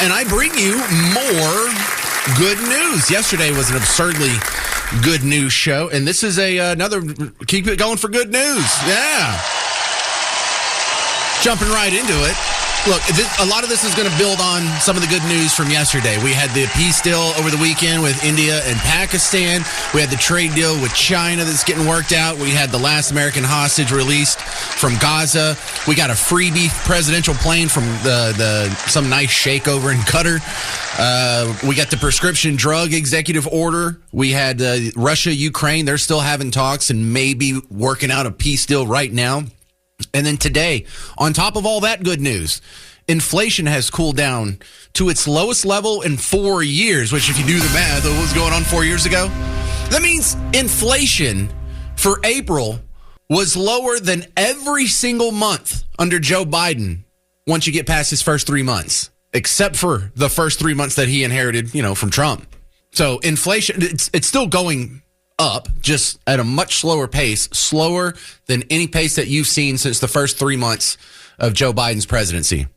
and I bring you more good news. Yesterday was an absurdly good news show, and this is another keep it going for good news. Yeah. Jumping right into it. Look, a lot of this is going to build on some of the good news from yesterday. We had the peace deal over the weekend with India and Pakistan. We had the trade deal with China that's getting worked out. We had the last American hostage released from Gaza. We got a freebie presidential plane from some nice sheikh over in Qatar. We got the prescription drug executive order. We had Russia, Ukraine. They're still having talks and maybe working out a peace deal right now. And then today, on top of all that good news, inflation has cooled down to its lowest level in 4 years, which if you do the math of what was going on 4 years ago, that means inflation for April was lower than every single month under Joe Biden once you get past his first 3 months, except for the first 3 months that he inherited, from Trump. So inflation, it's still going up, just at a much slower pace, slower than any pace that you've seen since the first 3 months of Joe Biden's presidency.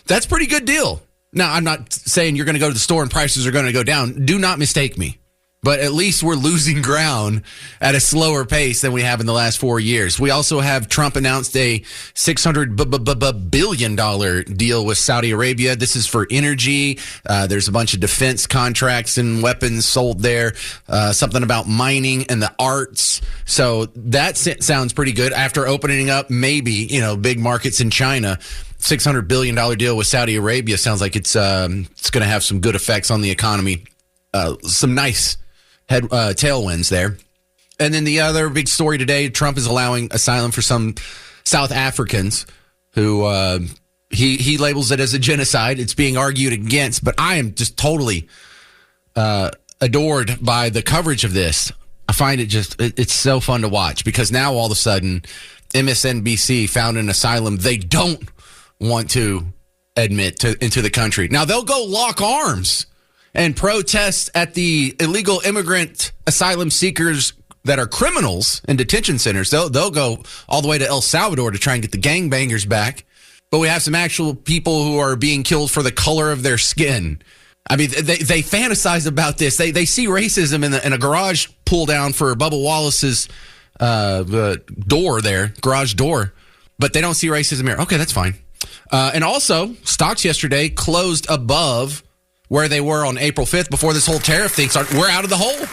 That's a pretty good deal. Now, I'm not saying you're going to go to the store and prices are going to go down. Do not mistake me. But at least we're losing ground at a slower pace than we have in the last 4 years. We also have Trump announced a $600 billion deal with Saudi Arabia. This is for energy. There's a bunch of defense contracts and weapons sold there. Something about mining and the arts. So that sounds pretty good. After opening up maybe, big markets in China, $600 billion deal with Saudi Arabia sounds like it's going to have some good effects on the economy. Some nice tailwinds there. And then the other big story today, Trump is allowing asylum for some South Africans who he labels it as a genocide. It's being argued against, but I am just totally adored by the coverage of this. I find it's so fun to watch because now all of a sudden MSNBC found an asylum they don't want to admit into the country. Now they'll go lock arms and protest at the illegal immigrant asylum seekers that are criminals in detention centers. They'll go all the way to El Salvador to try and get the gangbangers back. But we have some actual people who are being killed for the color of their skin. I mean, they fantasize about this. They see racism in a garage pull down for Bubba Wallace's door there, garage door. But they don't see racism here. Okay, that's fine. And also, stocks yesterday closed above where they were on April 5th before this whole tariff thing started. We're out of the hole.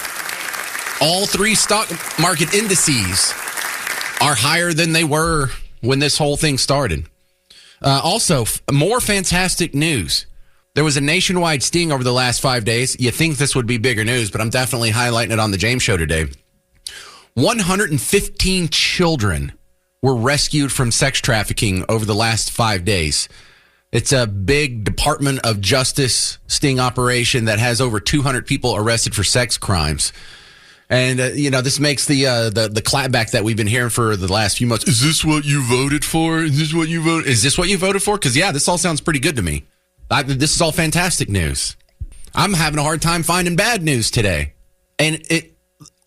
All three stock market indices are higher than they were when this whole thing started. Also, more fantastic news. There was a nationwide sting over the last 5 days. You think this would be bigger news, but I'm definitely highlighting it on the James Show today. 115 children were rescued from sex trafficking over the last 5 days. It's a big Department of Justice sting operation that has over 200 people arrested for sex crimes. And, this makes the clapback that we've been hearing for the last few months. Is this what you voted for? Is this what you voted for? Because, this all sounds pretty good to me. This is all fantastic news. I'm having a hard time finding bad news today. And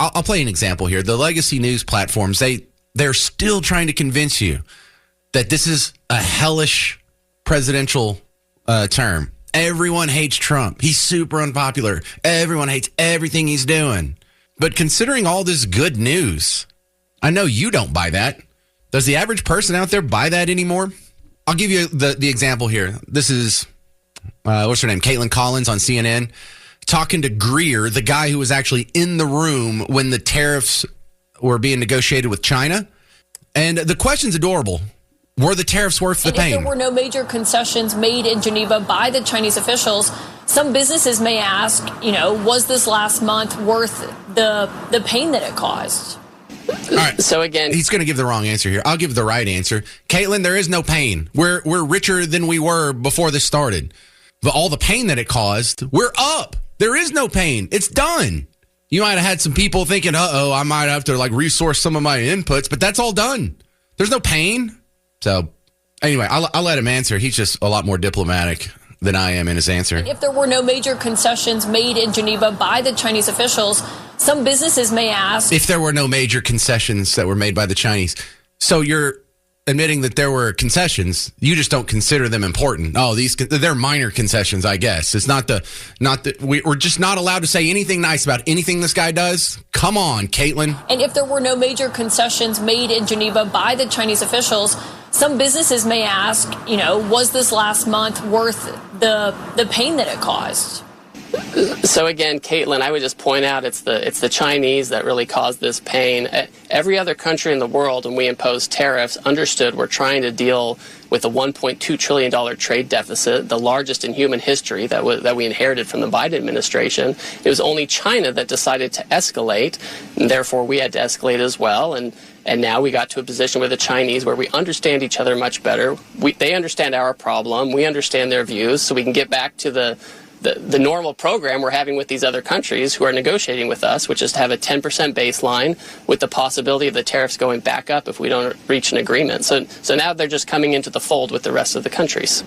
I'll play an example here. The legacy news platforms, they're still trying to convince you that this is a hellish presidential term. Everyone hates Trump. He's super unpopular. Everyone hates everything he's doing. But considering all this good news, I know you don't buy that. Does the average person out there buy that anymore? I'll give you the example here. This is, what's her name? Caitlin Collins on CNN talking to Greer, the guy who was actually in the room when the tariffs were being negotiated with China. And the question's adorable. Were the tariffs worth the pain? If there were no major concessions made in Geneva by the Chinese officials, some businesses may ask, was this last month worth the pain that it caused? All right. So again, he's going to give the wrong answer here. I'll give the right answer. Caitlin, there is no pain. We're richer than we were before this started. But all the pain that it caused, we're up. There is no pain. It's done. You might have had some people thinking, I might have to resource some of my inputs, but that's all done. There's no pain. So anyway, I'll let him answer. He's just a lot more diplomatic than I am in his answer. If there were no major concessions made in Geneva by the Chinese officials, some businesses may ask. If there were no major concessions that were made by the Chinese. So you're admitting that there were concessions. You just don't consider them important. Oh, they're minor concessions, I guess. It's we're just not allowed to say anything nice about anything this guy does. Come on, Caitlin. And if there were no major concessions made in Geneva by the Chinese officials, some businesses may ask, was this last month worth the pain that it caused? So again, Caitlin, I would just point out it's the Chinese that really caused this pain. Every other country in the world, when we imposed tariffs, understood we're trying to deal with a $1.2 trillion trade deficit, the largest in human history that we inherited from the Biden administration. It was only China that decided to escalate, and therefore we had to escalate as well. And now we got to a position with the Chinese where we understand each other much better. They understand our problem. We understand their views, so we can get back to the normal program we're having with these other countries who are negotiating with us, which is to have a 10% baseline with the possibility of the tariffs going back up if we don't reach an agreement. So now they're just coming into the fold with the rest of the countries.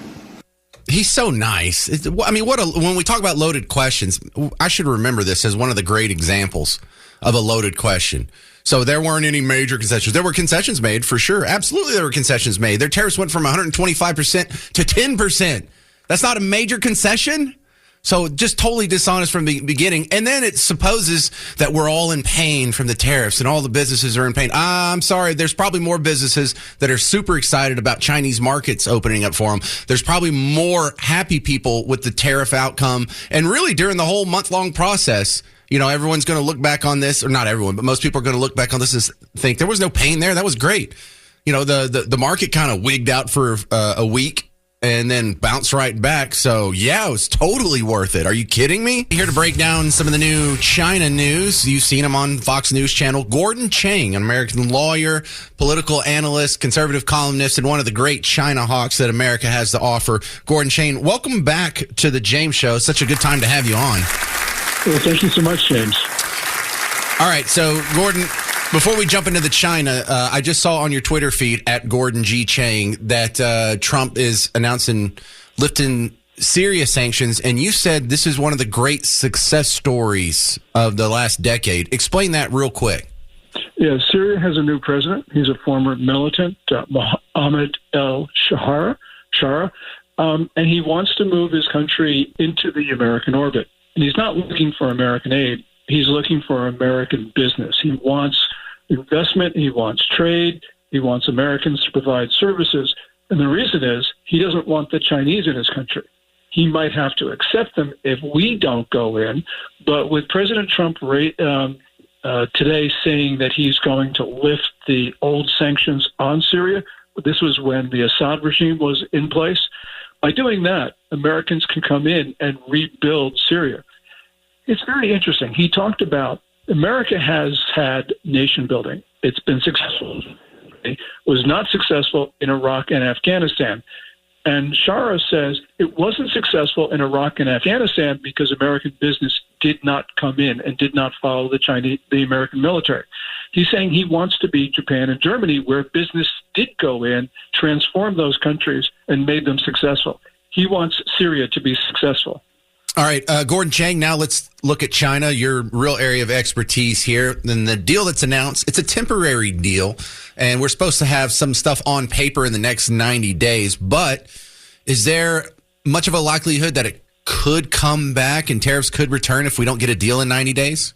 He's so nice. I mean, when we talk about loaded questions, I should remember this as one of the great examples of a loaded question. So there weren't any major concessions. There were concessions made, for sure. Absolutely, there were concessions made. Their tariffs went from 125% to 10%. That's not a major concession? So just totally dishonest from the beginning. And then it supposes that we're all in pain from the tariffs and all the businesses are in pain. I'm sorry. There's probably more businesses that are super excited about Chinese markets opening up for them. There's probably more happy people with the tariff outcome. And really during the whole month-long process, everyone's going to look back on this, or not everyone, but most people are going to look back on this and think there was no pain there. That was great. The market kind of wigged out for a week and then bounce right back. So, yeah, it was totally worth it. Are you kidding me? Here to break down some of the new China news. You've seen him on Fox News Channel. Gordon Chang, an American lawyer, political analyst, conservative columnist, and one of the great China hawks that America has to offer. Gordon Chang, welcome back to the James Show. Such a good time to have you on. Well, thank you so much, James. All right, so, Gordon, before we jump into the China, I just saw on your Twitter feed at Gordon G. Chang that Trump is announcing lifting Syria sanctions, and you said this is one of the great success stories of the last decade. Explain that real quick. Yeah, Syria has a new president. He's a former militant, Mohammed el-Shara, and he wants to move his country into the American orbit. And he's not looking for American aid. He's looking for American business. He wants investment. He wants trade. He wants Americans to provide services. And the reason is he doesn't want the Chinese in his country. He might have to accept them if we don't go in. But with President Trump today saying that he's going to lift the old sanctions on Syria, this was when the Assad regime was in place. By doing that, Americans can come in and rebuild Syria. It's very interesting. He talked about America has had nation building. It's been successful. It was not successful in Iraq and Afghanistan. And Shara says it wasn't successful in Iraq and Afghanistan because American business did not come in and did not follow the American military. He's saying he wants to be Japan and Germany, where business did go in, transform those countries, and made them successful. He wants Syria to be successful. All right, Gordon Chang, now let's look at China, your real area of expertise here. And the deal that's announced, it's a temporary deal, and we're supposed to have some stuff on paper in the next 90 days. But is there much of a likelihood that it could come back and tariffs could return if we don't get a deal in 90 days?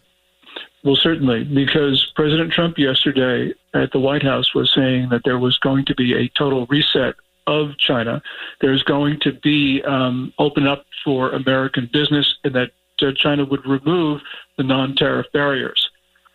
Well, certainly, because President Trump yesterday at the White House was saying that there was going to be a total reset of China. There's going to be open up for American business, and that China would remove the non-tariff barriers.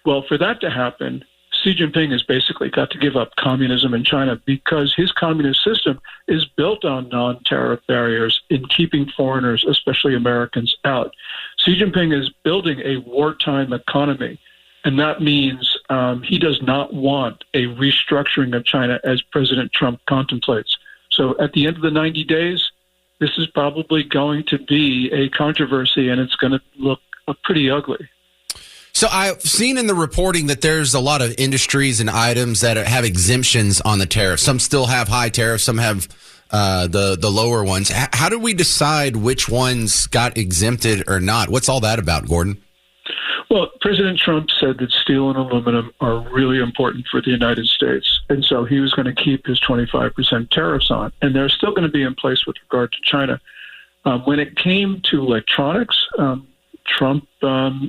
Well, for that to happen, Xi Jinping has basically got to give up communism in China because his communist system is built on non-tariff barriers in keeping foreigners, especially Americans, out. Xi Jinping is building a wartime economy, and that means he does not want a restructuring of China as President Trump contemplates. So at the end of the 90 days, this is probably going to be a controversy, and it's going to look pretty ugly. So I've seen in the reporting that there's a lot of industries and items that have exemptions on the tariff. Some still have high tariffs, some have the lower ones. How do we decide which ones got exempted or not? What's all that about, Gordon? Well, President Trump said that steel and aluminum are really important for the United States. And so he was going to keep his 25% tariffs on. And they're still going to be in place with regard to China. When it came to electronics, Trump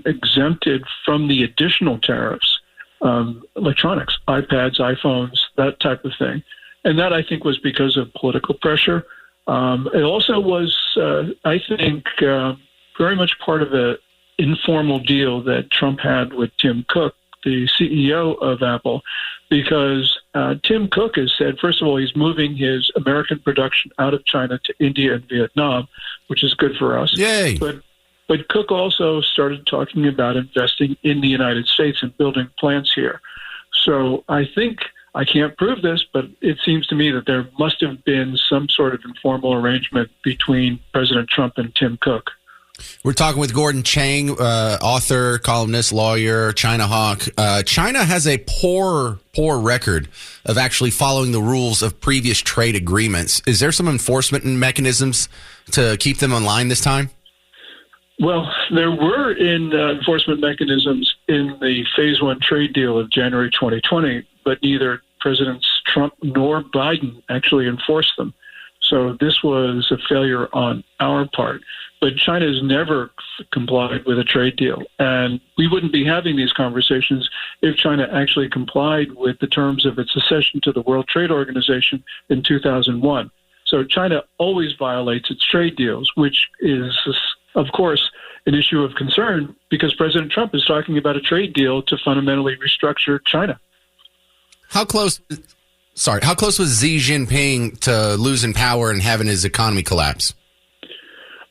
exempted from the additional tariffs electronics, iPads, iPhones, that type of thing. And that, I think, was because of political pressure. It also was, I think, very much part of an informal deal that Trump had with Tim Cook, the CEO of Apple, because Tim Cook has said, first of all, he's moving his American production out of China to India and Vietnam, which is good for us. Yay! But Cook also started talking about investing in the United States and building plants here. So I think, I can't prove this, but it seems to me that there must have been some sort of informal arrangement between President Trump and Tim Cook. We're talking with Gordon Chang, author, columnist, lawyer, China hawk. China has a poor record of actually following the rules of previous trade agreements. Is there some enforcement mechanisms to keep them in line this time? Well, there were enforcement mechanisms in the Phase 1 trade deal of January 2020, but neither Presidents Trump nor Biden actually enforced them. So this was a failure on our part. But China has never complied with a trade deal. And we wouldn't be having these conversations if China actually complied with the terms of its accession to the World Trade Organization in 2001. So China always violates its trade deals, which is, of course, an issue of concern because President Trump is talking about a trade deal to fundamentally restructure China. How close was Xi Jinping to losing power and having his economy collapse?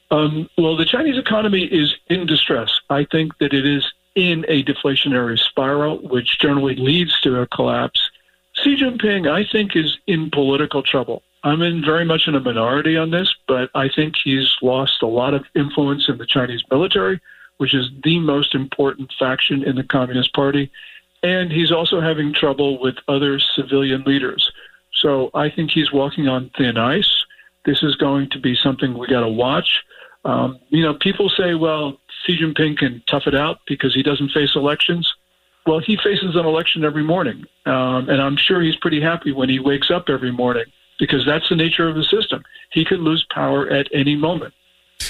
Well, the Chinese economy is in distress. I think that it is in a deflationary spiral, which generally leads to a collapse. Xi Jinping, I think, is in political trouble. I'm very much in a minority on this, but I think he's lost a lot of influence in the Chinese military, which is the most important faction in the Communist Party. And he's also having trouble with other civilian leaders. So I think he's walking on thin ice. This is going to be something we got to watch. People say, well, Xi Jinping can tough it out because he doesn't face elections. Well, he faces an election every morning. And I'm sure he's pretty happy when he wakes up every morning because that's the nature of the system. He could lose power at any moment.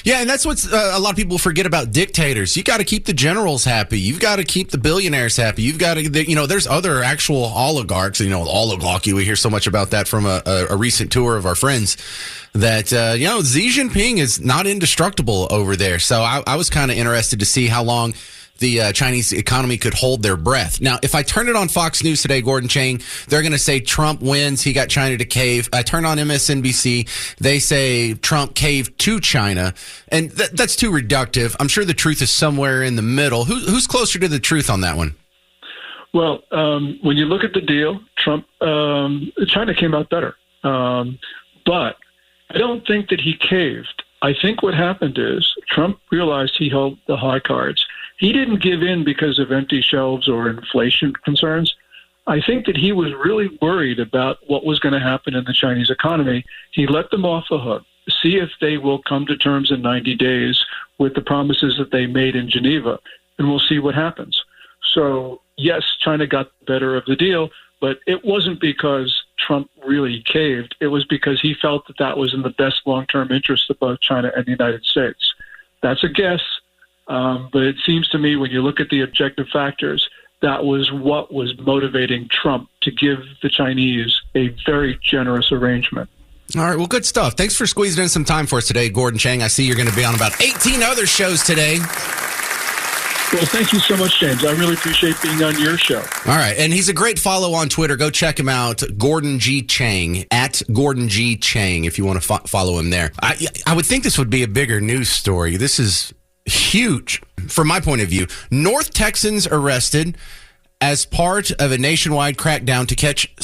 Yeah, and that's what a lot of people forget about dictators. You got to keep the generals happy. You've got to keep the billionaires happy. You've got to, there's other actual oligarchs. Oligarchy. We hear so much about that from a recent tour of our friends. That Xi Jinping is not indestructible over there. So I was kind of interested to see how long the Chinese economy could hold their breath. Now, if I turn it on Fox News today, Gordon Chang, they're going to say Trump wins. He got China to cave. I turn on MSNBC. They say Trump caved to China. And that's too reductive. I'm sure the truth is somewhere in the middle. Who's closer to the truth on that one? Well, when you look at the deal, China came out better. But I don't think that he caved. I think what happened is Trump realized he held the high cards. He didn't give in because of empty shelves or inflation concerns. I think that he was really worried about what was going to happen in the Chinese economy. He let them off the hook, see if they will come to terms in 90 days with the promises that they made in Geneva, and we'll see what happens. So, yes, China got the better of the deal, but it wasn't because Trump really caved. It was because he felt that that was in the best long-term interest of both China and the United States. That's a guess. But it seems to me when you look at the objective factors, that was what was motivating Trump to give the Chinese a very generous arrangement. All right, well, good stuff. Thanks for squeezing in some time for us today, Gordon Chang. I see you're going to be on about 18 other shows today. Well, thank you so much, James. I really appreciate being on your show. All right, and he's a great follow on Twitter. Go check him out, Gordon G. Chang, at Gordon G. Chang, if you want to follow him there. I would think this would be a bigger news story. This is huge from my point of view. North Texans arrested as part of a nationwide crackdown to catch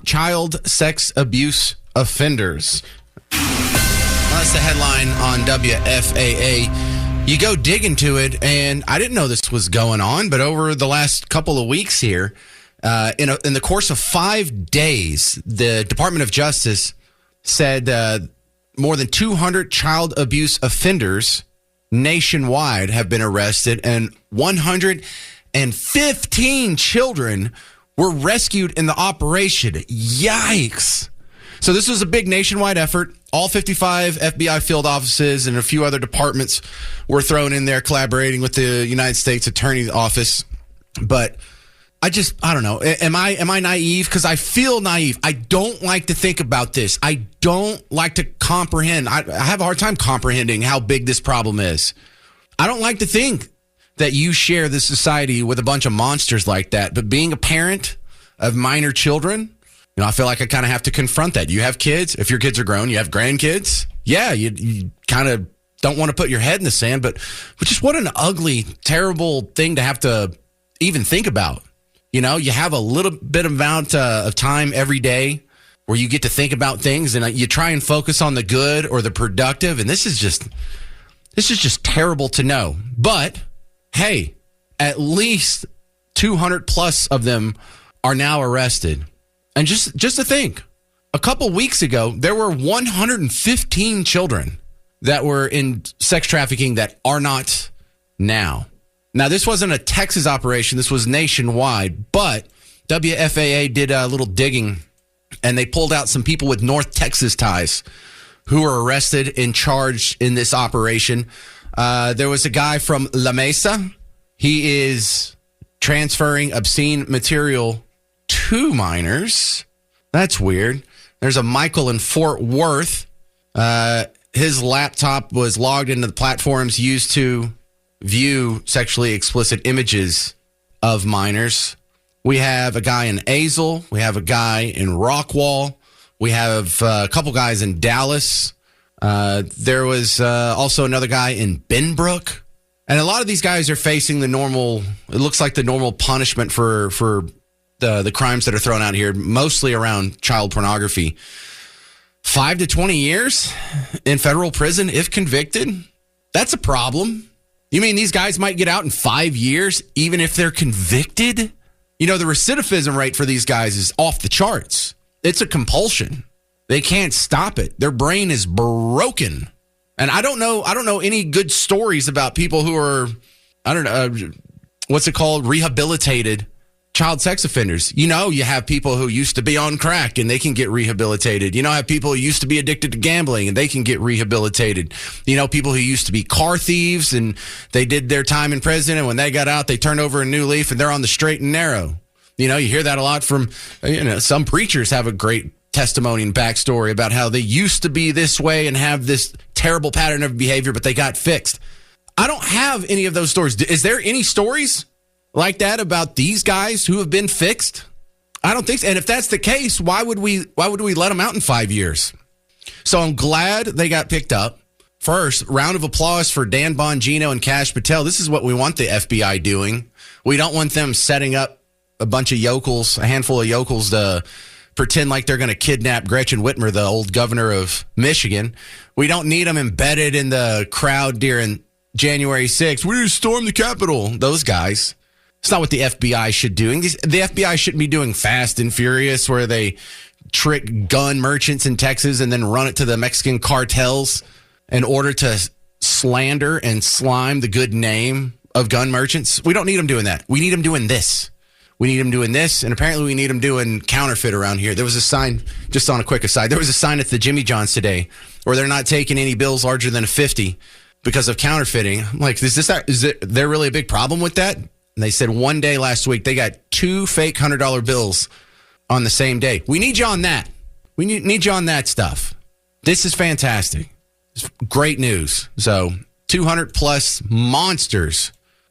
child sex abuse offenders. Well, that's the headline on WFAA. You go dig into it, and I didn't know this was going on, but over the last couple of weeks here, in the course of 5 days, the Department of Justice said more than 200 child abuse offenders nationwide have been arrested, and 115 children were rescued in the operation. Yikes. So this was a big nationwide effort. All 55 FBI field offices and a few other departments were thrown in there collaborating with the United States Attorney's Office. But I don't know. Am I naive? Because I feel naive. I don't like to think about this. I don't like to comprehend. I have a hard time comprehending how big this problem is. I don't like to think that you share this society with a bunch of monsters like that. But being a parent of minor children, I feel like I kind of have to confront that. You have kids. If your kids are grown, you have grandkids. Yeah, you kind of don't want to put your head in the sand. But just what an ugly, terrible thing to have to even think about. You have a little bit amount of time every day where you get to think about things, and you try and focus on the good or the productive. And this is just terrible to know. But hey, at least 200 plus of them are now arrested. And just to think, a couple weeks ago, there were 115 children that were in sex trafficking that are not now. Now, this wasn't a Texas operation. This was nationwide. But WFAA did a little digging, and they pulled out some people with North Texas ties who were arrested and charged in this operation. There was a guy from La Mesa. He is transferring obscene material to minors. That's weird. There's a Michael in Fort Worth. His laptop was logged into the platforms used to view sexually explicit images of minors. We have a guy in Azle. We have a guy in Rockwall. We have a couple guys in Dallas. There was also another guy in Benbrook. And a lot of these guys are facing the normal punishment for the crimes that are thrown out here, mostly around child pornography. 5 to 20 years in federal prison if convicted. That's a problem. You mean these guys might get out in 5 years, even if they're convicted? The recidivism rate for these guys is off the charts. It's a compulsion. They can't stop it. Their brain is broken. And I don't know any good stories about people who are, rehabilitated child sex offenders. You have people who used to be on crack and they can get rehabilitated. Have people who used to be addicted to gambling and they can get rehabilitated. People who used to be car thieves and they did their time in prison, and when they got out, they turned over a new leaf and they're on the straight and narrow. You hear that a lot from, some preachers have a great testimony and backstory about how they used to be this way and have this terrible pattern of behavior, but they got fixed. I don't have any of those stories. Is there any stories like that about these guys who have been fixed? I don't think so. And if that's the case, why would we let them out in 5 years? So I'm glad they got picked up. First, round of applause for Dan Bongino and Kash Patel. This is what we want the FBI doing. We don't want them setting up a handful of yokels to pretend like they're going to kidnap Gretchen Whitmer, the old governor of Michigan. We don't need them embedded in the crowd during January 6th. We're going to storm the Capitol. Those guys. It's not what the FBI should do. The FBI shouldn't be doing Fast and Furious where they trick gun merchants in Texas and then run it to the Mexican cartels in order to slander and slime the good name of gun merchants. We don't need them doing that. We need them doing this. And apparently we need them doing counterfeit around here. There was a sign, just on a quick aside, there was a sign at the Jimmy John's today where they're not taking any bills larger than a 50 because of counterfeiting. I'm like, is there really a big problem with that? And they said one day last week, they got 2 fake $100 bills on the same day. We need you on that. We need you on that stuff. This is fantastic. It's great news. So 200 plus monsters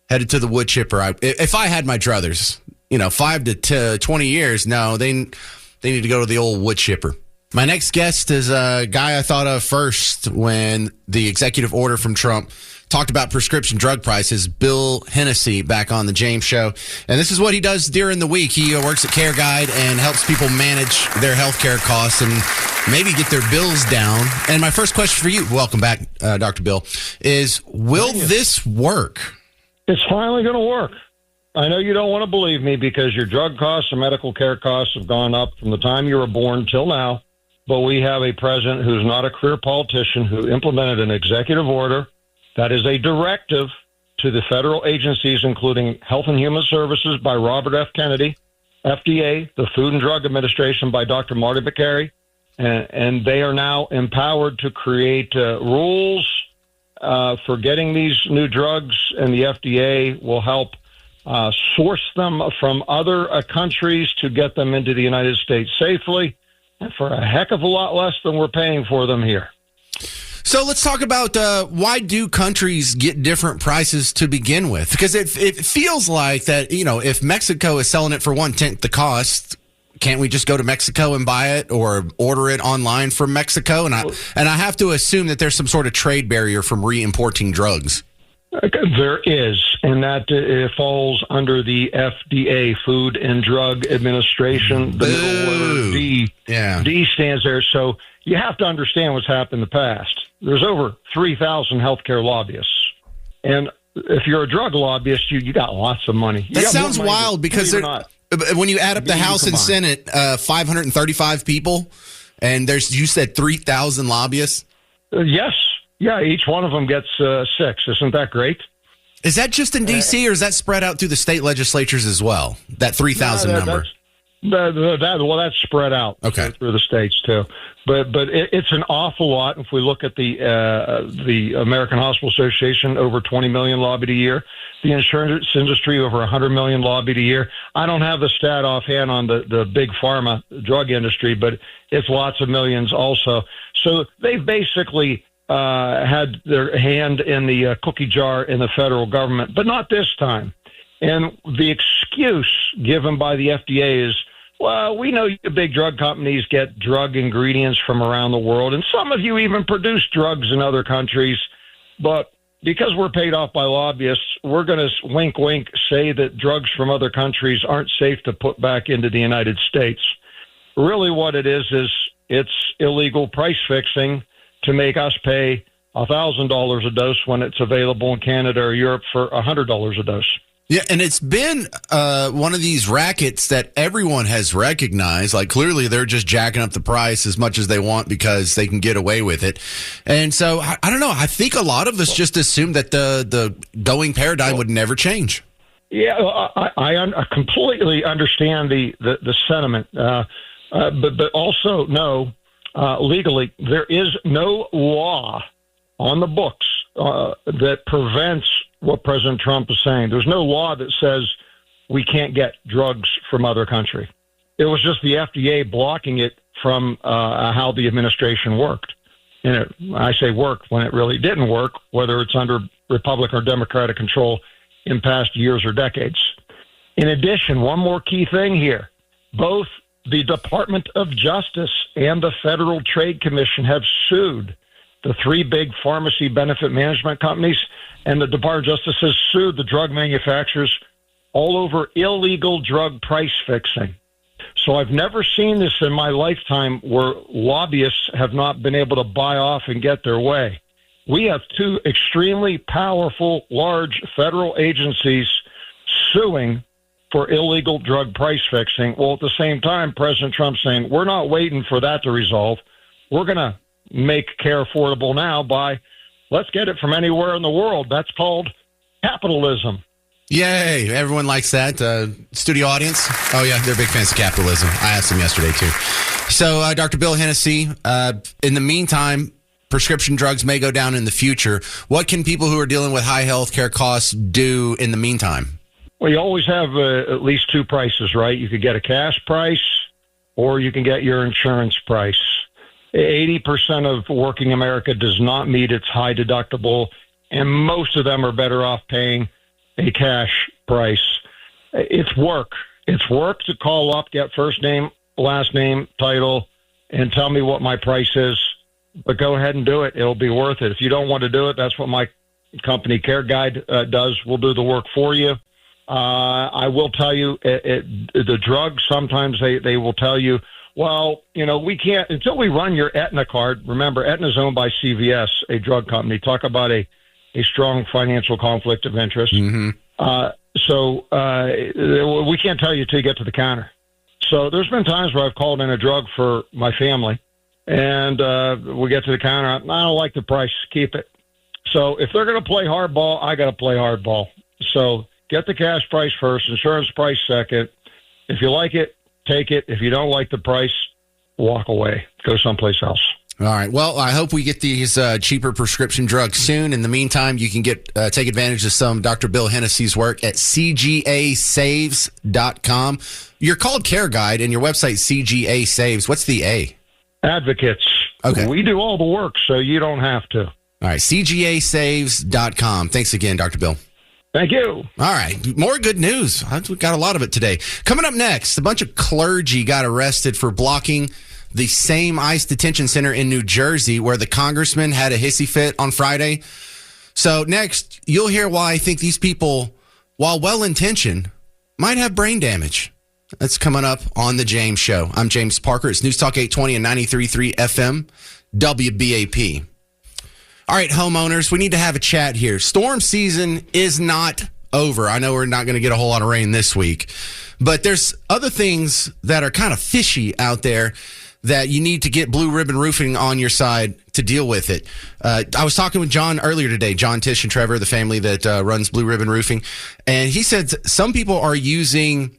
headed to the wood chipper. If I had my druthers, 5 to 20 years, no, they need to go to the old wood chipper. My next guest is a guy I thought of first when the executive order from Trump talked about prescription drug prices. Bill Hennessy back on the James Show. And this is what he does during the week. He works at Care Guide and helps people manage their health care costs and maybe get their bills down. And my first question for you, welcome back, Dr. Bill, is will this work? It's finally going to work. I know you don't want to believe me because your drug costs and medical care costs have gone up from the time you were born till now. But we have a president who's not a career politician who implemented an executive order That is a directive to the federal agencies, including Health and Human Services by Robert F. Kennedy, FDA, the Food and Drug Administration by Dr. Marty McCary, and they are now empowered to create rules for getting these new drugs, and the FDA will help source them from other countries to get them into the United States safely and for a heck of a lot less than we're paying for them here. So let's talk about why do countries get different prices to begin with? Because it feels like that, if Mexico is selling it for 1/10 the cost, can't we just go to Mexico and buy it or order it online from Mexico? And I have to assume that there's some sort of trade barrier from re-importing drugs. There is, and that it falls under the FDA, Food and Drug Administration. The middle letter D. Yeah. D stands there. So you have to understand what's happened in the past. There's over 3,000 healthcare lobbyists. And if you're a drug lobbyist, you got lots of money. That sounds wild because when you add up the House and Senate, 535 people, and you said 3,000 lobbyists? Yes. Yeah, each one of them gets 6. Isn't that great? Is that just in D.C. or is that spread out through the state legislatures as well, that 3,000 number? That's spread out through the states, too. But it's an awful lot. If we look at the American Hospital Association, over 20 million lobbied a year. The insurance industry, over 100 million lobbied a year. I don't have the stat offhand on the big pharma drug industry, but it's lots of millions also. So they've basically had their hand in the cookie jar in the federal government, but not this time. And the excuse given by the FDA is, well, we know you big drug companies get drug ingredients from around the world, and some of you even produce drugs in other countries, but because we're paid off by lobbyists, we're going to wink, wink, say that drugs from other countries aren't safe to put back into the United States. Really what it is it's illegal price fixing to make us pay $1,000 a dose when it's available in Canada or Europe for $100 a dose. Yeah, and it's been one of these rackets that everyone has recognized. Like, clearly, they're just jacking up the price as much as they want because they can get away with it. And so, I don't know. I think a lot of us just assume that the going paradigm would never change. Yeah, I completely understand the sentiment. But also, no, legally, there is no law on the books that prevents what President Trump is saying. There's no law that says we can't get drugs from other country. It was just the FDA blocking it from how the administration worked. And I say worked when it really didn't work, whether it's under Republican or Democratic control in past years or decades. In addition, one more key thing here. Both the Department of Justice and the Federal Trade Commission have sued the 3 big pharmacy benefit management companies, and the Department of Justice has sued the drug manufacturers all over illegal drug price fixing. So I've never seen this in my lifetime where lobbyists have not been able to buy off and get their way. We have 2 extremely powerful, large federal agencies suing for illegal drug price fixing. Well, at the same time, President Trump saying, we're not waiting for that to resolve. We're going to make care affordable now by let's get it from anywhere in the world. That's called capitalism. Yay. Everyone likes that. Studio audience? Oh, yeah, they're big fans of capitalism. I asked them yesterday, too. So, Dr. Bill Hennessy, in the meantime, prescription drugs may go down in the future. What can people who are dealing with high health care costs do in the meantime? Well, you always have at least 2 prices, right? You could get a cash price or you can get your insurance price. 80% of working America does not meet its high deductible, and most of them are better off paying a cash price. It's work. It's work to call up, get first name, last name, title, and tell me what my price is. But go ahead and do it. It'll be worth it. If you don't want to do it, that's what my company Care Guide does. We'll do the work for you. I will tell you, the drugs, sometimes they will tell you, well, we can't, until we run your Aetna card. Remember, Aetna is owned by CVS, a drug company. Talk about a strong financial conflict of interest. Mm-hmm. So we can't tell you till you get to the counter. So there's been times where I've called in a drug for my family, and we get to the counter. I don't like the price. Keep it. So if they're going to play hardball, I got to play hardball. So get the cash price first, insurance price second. If you like it, take it. If you don't like the price, walk away. Go someplace else. All right. Well, I hope we get these cheaper prescription drugs soon. In the meantime, you can take advantage of some Dr. Bill Hennessy's work at cgasaves.com. You're called Care Guide, and your website CGA Saves. What's the A? Advocates. Okay. We do all the work, so you don't have to. All right. cgasaves.com. Thanks again, Dr. Bill. Thank you. All right. More good news. We've got a lot of it today. Coming up next, a bunch of clergy got arrested for blocking the same ICE detention center in New Jersey where the congressman had a hissy fit on Friday. So next, you'll hear why I think these people, while well-intentioned, might have brain damage. That's coming up on The James Show. I'm James Parker. It's News Talk 820 and 93.3 FM, WBAP. All right, homeowners, we need to have a chat here. Storm season is not over. I know we're not going to get a whole lot of rain this week, but there's other things that are kind of fishy out there that you need to get Blue Ribbon Roofing on your side to deal with it. I was talking with John earlier today, John, Tish, and Trevor, the family that runs Blue Ribbon Roofing, and he said some people are using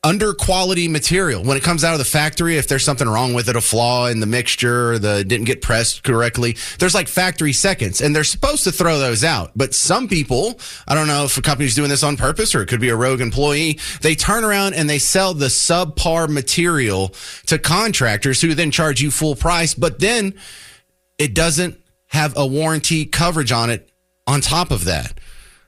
under quality material when it comes out of the factory. If there's something wrong with it, a flaw in the mixture, or didn't get pressed correctly, there's like factory seconds, and they're supposed to throw those out. But some people, I don't know if a company's doing this on purpose or it could be a rogue employee, they turn around and they sell the subpar material to contractors who then charge you full price, but then it doesn't have a warranty coverage on it on top of that.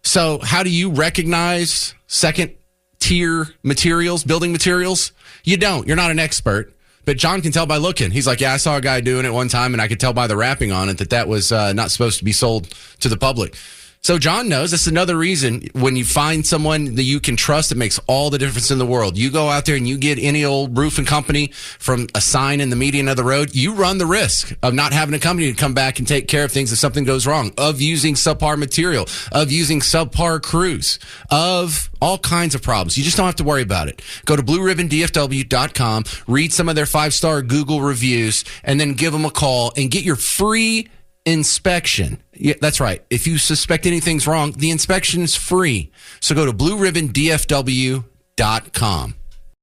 So how do you recognize second tier materials, building materials? You don't. You're not an expert. But John can tell by looking. He's like, yeah, I saw a guy doing it one time, and I could tell by the wrapping on it that was not supposed to be sold to the public. So John knows. That's another reason when you find someone that you can trust, it makes all the difference in the world. You go out there and you get any old roofing company from a sign in the median of the road, you run the risk of not having a company to come back and take care of things if something goes wrong, of using subpar material, of using subpar crews, of all kinds of problems. You just don't have to worry about it. Go to blueribbondfw.com, read some of their 5-star Google reviews, and then give them a call and get your free inspection. Yeah, that's right. If you suspect anything's wrong, the inspection is free. So go to blueribbondfw.com.